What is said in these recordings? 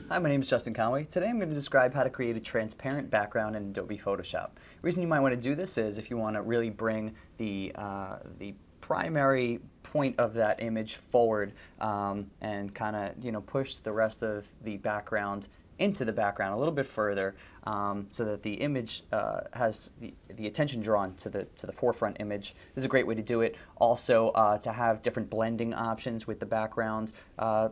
Hi, my name is Justin Conway. Today I'm going to describe how to create a transparent background in Adobe Photoshop. The reason you might want to do this is if you want to really bring the primary point of that image forward and kind of push the rest of the background into the background a little bit further so that the image has the attention drawn to the forefront image. This is a great way to do it. Also to have different blending options with the background,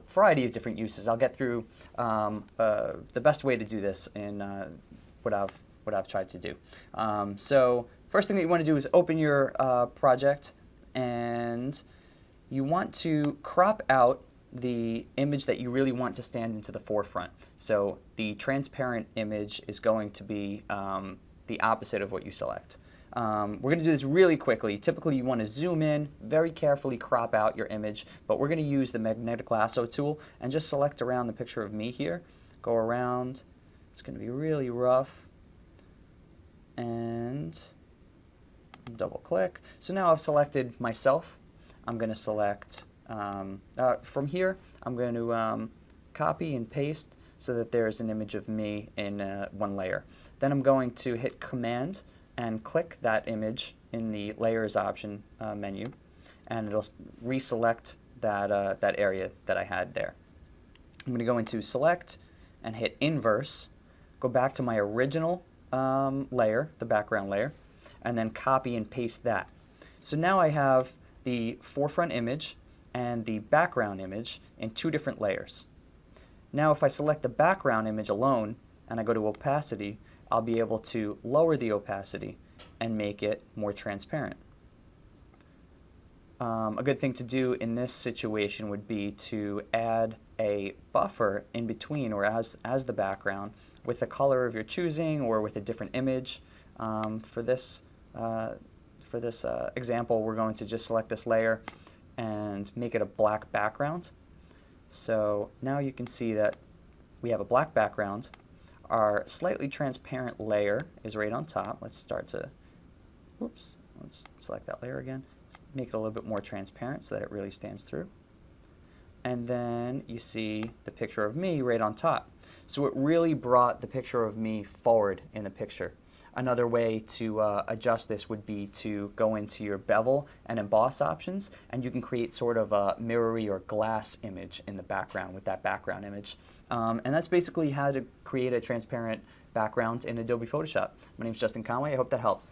variety of different uses. I'll get through the best way to do this in what I've tried to do. So first thing that you want to do is open your project, and you want to crop out the image that you really want to stand into the forefront. So the transparent image is going to be the opposite of what you select. We're going to do this really quickly. Typically you want to zoom in, very carefully crop out your image, but we're going to use the magnetic lasso tool and just select around the picture of me here. Go around. It's going to be really rough. And double click. So now I've selected myself. I'm going to select from here, I'm going to copy and paste so that there's an image of me in one layer. Then I'm going to hit Command and click that image in the Layers option menu, and it'll reselect that area that I had there. I'm going to go into Select and hit Inverse, go back to my original layer, the background layer, and then copy and paste that. So now I have the forefront image and the background image in two different layers. Now if I select the background image alone and I go to opacity, I'll be able to lower the opacity and make it more transparent. A good thing to do in this situation would be to add a buffer in between or as the background with the color of your choosing or with a different image. For this example, we're going to just select this layer and make it a black background. So now you can see that we have a black background. Our slightly transparent layer is right on top. Let's select that layer again. Make it a little bit more transparent so that it really stands through. And then you see the picture of me right on top. So it really brought the picture of me forward in the picture. Another way to adjust this would be to go into your bevel and emboss options, and you can create sort of a mirrory or glass image in the background with that background image. And that's basically how to create a transparent background in Adobe Photoshop. My name is Justin Conway. I hope that helped.